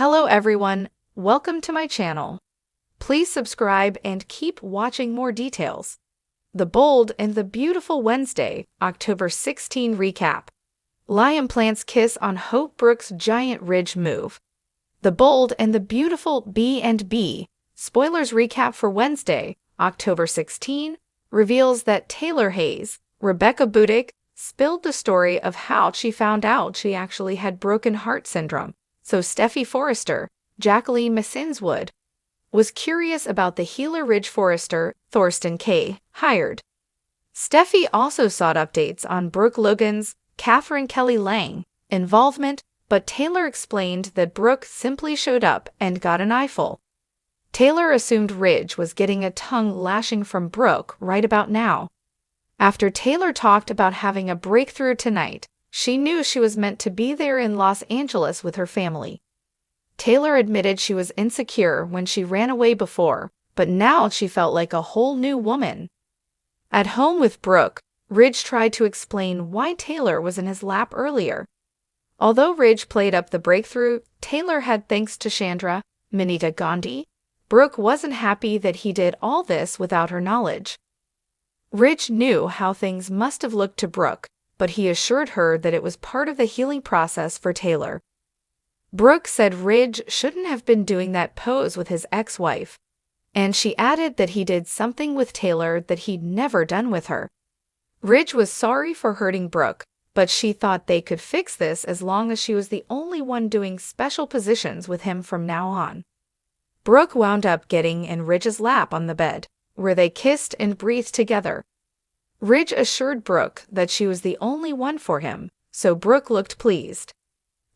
Hello everyone, welcome to my channel. Please subscribe and keep watching more details. The Bold and the Beautiful Wednesday, October 16 recap. Liam plants kiss on Hope Brooke's giant ridge move. The Bold and the Beautiful B&B, spoilers recap for Wednesday, October 16, reveals that Taylor Hayes, Rebecca Budig, spilled the story of how she found out she actually had broken heart syndrome. So Steffi Forrester, Jacqueline Massinswood, was curious about the Healer Ridge Forester Thorsten K. hired. Steffi also sought updates on Brooke Logan's Catherine Kelly Lang involvement, but Taylor explained that Brooke simply showed up and got an eyeful. Taylor assumed Ridge was getting a tongue lashing from Brooke right about now. After Taylor talked about having a breakthrough tonight, she knew she was meant to be there in Los Angeles with her family. Taylor admitted she was insecure when she ran away before, but now she felt like a whole new woman. At home with Brooke, Ridge tried to explain why Taylor was in his lap earlier. Although Ridge played up the breakthrough Taylor had thanks to Chandra, Minita Gandhi, Brooke wasn't happy that he did all this without her knowledge. Ridge knew how things must have looked to Brooke, but he assured her that it was part of the healing process for Taylor. Brooke said Ridge shouldn't have been doing that pose with his ex-wife, and she added that he did something with Taylor that he'd never done with her. Ridge was sorry for hurting Brooke, but she thought they could fix this as long as she was the only one doing special positions with him from now on. Brooke wound up getting in Ridge's lap on the bed, where they kissed and breathed together. Ridge assured Brooke that she was the only one for him, so Brooke looked pleased.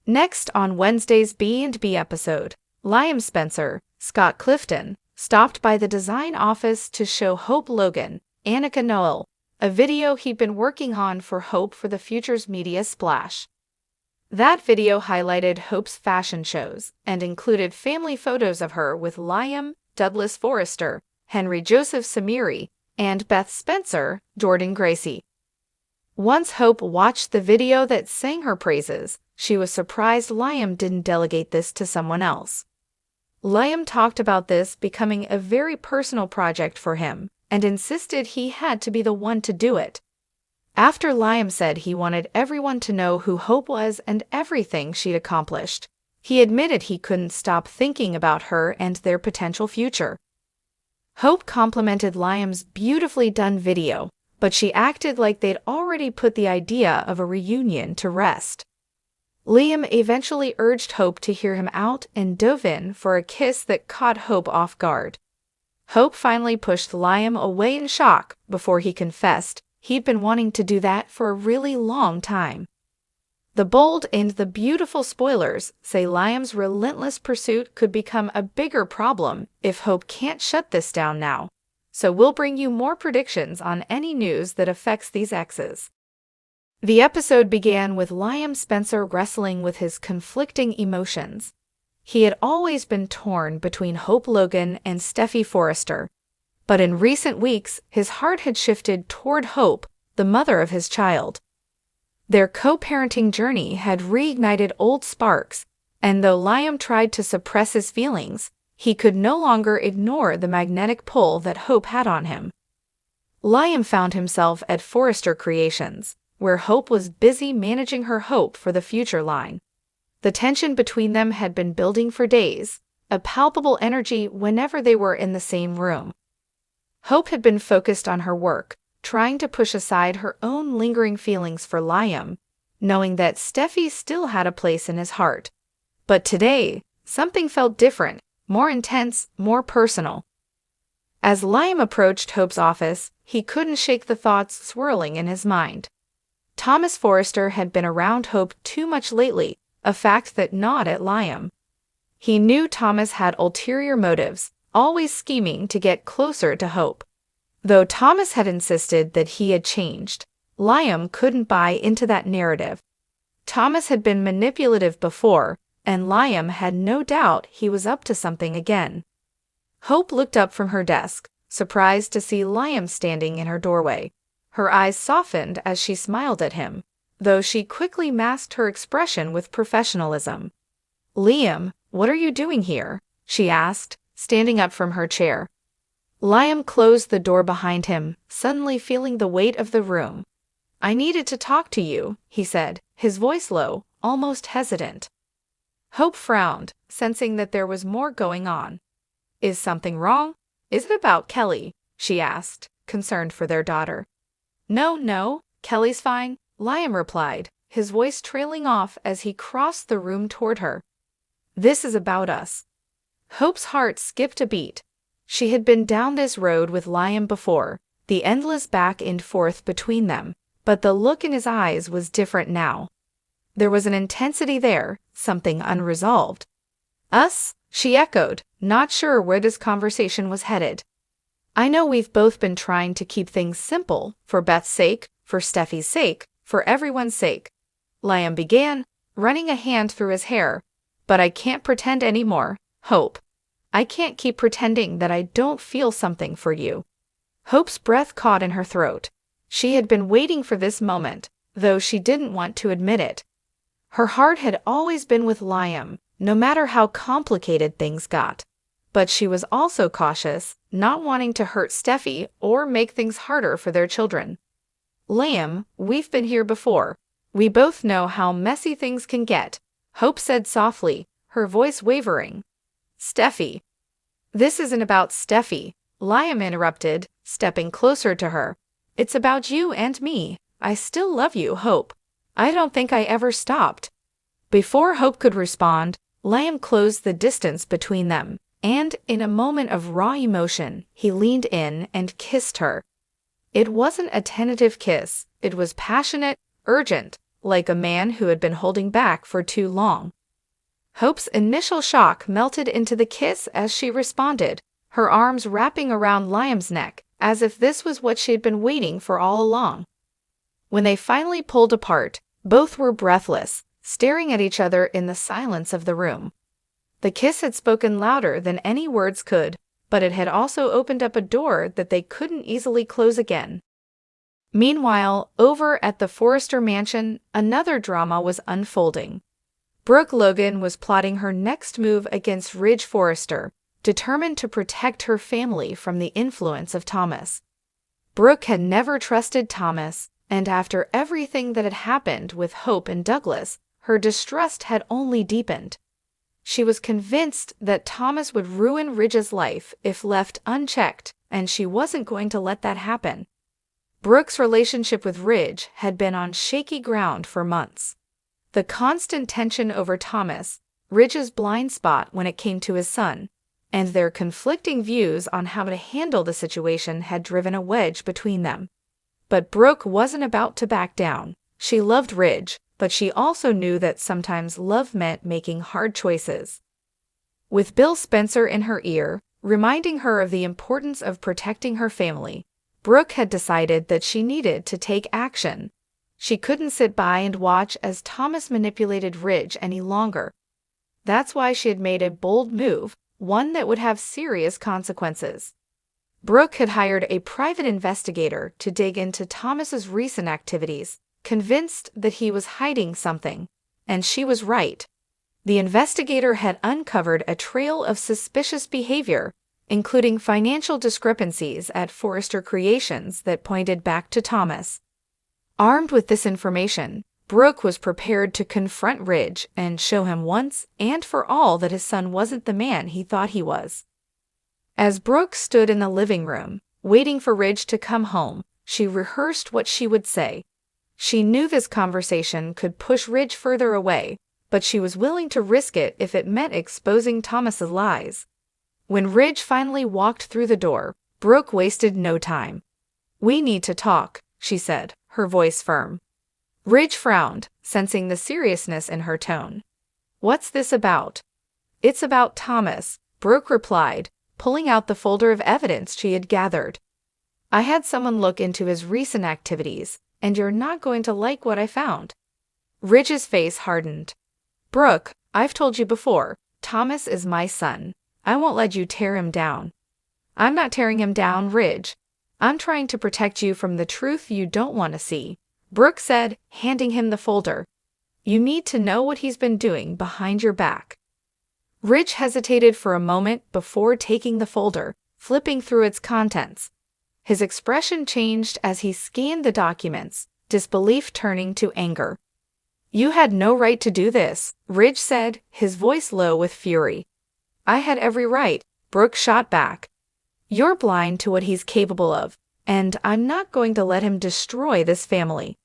Next on Wednesday's B&B episode, Liam Spencer, Scott Clifton, stopped by the design office to show Hope Logan, Annika Noel, a video he'd been working on for Hope for the Future's media splash. That video highlighted Hope's fashion shows and included family photos of her with Liam, Douglas Forrester, Henry Joseph Samiri, and Beth Spencer, Jordan Gracie. Once Hope watched the video that sang her praises, she was surprised Liam didn't delegate this to someone else. Liam talked about this becoming a very personal project for him and insisted he had to be the one to do it. After Liam said he wanted everyone to know who Hope was and everything she'd accomplished, he admitted he couldn't stop thinking about her and their potential future. Hope complimented Liam's beautifully done video, but she acted like they'd already put the idea of a reunion to rest. Liam eventually urged Hope to hear him out and dove in for a kiss that caught Hope off guard. Hope finally pushed Liam away in shock before he confessed he'd been wanting to do that for a really long time. The Bold and the Beautiful spoilers say Liam's relentless pursuit could become a bigger problem if Hope can't shut this down now, so we'll bring you more predictions on any news that affects these exes. The episode began with Liam Spencer wrestling with his conflicting emotions. He had always been torn between Hope Logan and Steffi Forrester, but in recent weeks his heart had shifted toward Hope, the mother of his child. Their co-parenting journey had reignited old sparks, and though Liam tried to suppress his feelings, he could no longer ignore the magnetic pull that Hope had on him. Liam found himself at Forrester Creations, where Hope was busy managing her Hope for the Future line. The tension between them had been building for days, a palpable energy whenever they were in the same room. Hope had been focused on her work, trying to push aside her own lingering feelings for Liam, knowing that Steffi still had a place in his heart. But today, something felt different, more intense, more personal. As Liam approached Hope's office, he couldn't shake the thoughts swirling in his mind. Thomas Forrester had been around Hope too much lately, a fact that gnawed at Liam. He knew Thomas had ulterior motives, always scheming to get closer to Hope. Though Thomas had insisted that he had changed, Liam couldn't buy into that narrative. Thomas had been manipulative before, and Liam had no doubt he was up to something again. Hope looked up from her desk, surprised to see Liam standing in her doorway. Her eyes softened as she smiled at him, though she quickly masked her expression with professionalism. "Liam, "What are you doing here?" she asked, standing up from her chair. Liam closed the door behind him, suddenly feeling the weight of the room. "I needed to talk to you," he said, his voice low, almost hesitant. Hope frowned, sensing that there was more going on. "Is something wrong? Is it about Kelly?" she asked, concerned for their daughter. No, Kelly's fine," Liam replied, his voice trailing off as he crossed the room toward her. "This is about us." Hope's heart skipped a beat. She had been down this road with Liam before, the endless back and forth between them, but the look in his eyes was different now. There was an intensity there, something unresolved. "Us?" she echoed, not sure where this conversation was headed. "I know we've both been trying to keep things simple, for Beth's sake, for Steffi's sake, for everyone's sake," Liam began, running a hand through his hair. "But I can't pretend anymore, Hope. I can't keep pretending that I don't feel something for you." Hope's breath caught in her throat. She had been waiting for this moment, though she didn't want to admit it. Her heart had always been with Liam, no matter how complicated things got. But she was also cautious, not wanting to hurt Steffi or make things harder for their children. "Liam, we've been here before. We both know how messy things can get," Hope said softly, her voice wavering. "Steffi." "This isn't about Steffi," Liam interrupted, stepping closer to her. "It's about you and me. I still love you, Hope. I don't think I ever stopped." Before Hope could respond, Liam closed the distance between them, and in a moment of raw emotion, he leaned in and kissed her. It wasn't a tentative kiss, it was passionate, urgent, like a man who had been holding back for too long. Hope's initial shock melted into the kiss as she responded, her arms wrapping around Liam's neck, as if this was what she had been waiting for all along. When they finally pulled apart, both were breathless, staring at each other in the silence of the room. The kiss had spoken louder than any words could, but it had also opened up a door that they couldn't easily close again. Meanwhile, over at the Forrester mansion, another drama was unfolding. Brooke Logan was plotting her next move against Ridge Forrester, determined to protect her family from the influence of Thomas. Brooke had never trusted Thomas, and after everything that had happened with Hope and Douglas, her distrust had only deepened. She was convinced that Thomas would ruin Ridge's life if left unchecked, and she wasn't going to let that happen. Brooke's relationship with Ridge had been on shaky ground for months. The constant tension over Thomas, Ridge's blind spot when it came to his son, and their conflicting views on how to handle the situation had driven a wedge between them. But Brooke wasn't about to back down. She loved Ridge, but she also knew that sometimes love meant making hard choices. With Bill Spencer in her ear, reminding her of the importance of protecting her family, Brooke had decided that she needed to take action. She couldn't sit by and watch as Thomas manipulated Ridge any longer. That's why she had made a bold move, one that would have serious consequences. Brooke had hired a private investigator to dig into Thomas's recent activities, convinced that he was hiding something, and she was right. The investigator had uncovered a trail of suspicious behavior, including financial discrepancies at Forrester Creations that pointed back to Thomas. Armed with this information, Brooke was prepared to confront Ridge and show him once and for all that his son wasn't the man he thought he was. As Brooke stood in the living room, waiting for Ridge to come home, she rehearsed what she would say. She knew this conversation could push Ridge further away, but she was willing to risk it if it meant exposing Thomas's lies. When Ridge finally walked through the door, Brooke wasted no time. "We need to talk," she said, her voice firm. Ridge frowned, sensing the seriousness in her tone. "What's this about?" "It's about Thomas," Brooke replied, pulling out the folder of evidence she had gathered. "I had someone look into his recent activities, and you're not going to like what I found." Ridge's face hardened. "Brooke, I've told you before, Thomas is my son. I won't let you tear him down." "I'm not tearing him down, Ridge. I'm trying to protect you from the truth you don't want to see," Brooke said, handing him the folder. "You need to know what he's been doing behind your back." Ridge hesitated for a moment before taking the folder, flipping through its contents. His expression changed as he scanned the documents, disbelief turning to anger. "You had no right to do this," Ridge said, his voice low with fury. "I had every right," Brooke shot back. "You're blind to what he's capable of, and I'm not going to let him destroy this family."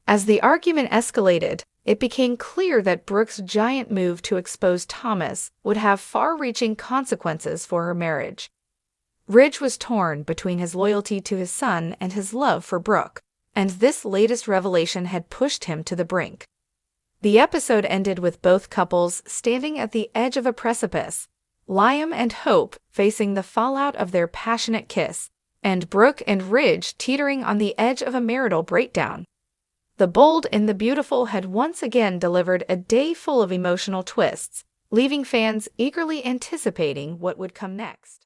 As the argument escalated, it became clear that Brooke's giant move to expose Thomas would have far-reaching consequences for her marriage. Ridge was torn between his loyalty to his son and his love for Brooke, and this latest revelation had pushed him to the brink. The episode ended with both couples standing at the edge of a precipice, Liam and Hope facing the fallout of their passionate kiss, and Brooke and Ridge teetering on the edge of a marital breakdown. The Bold and the Beautiful had once again delivered a day full of emotional twists, leaving fans eagerly anticipating what would come next.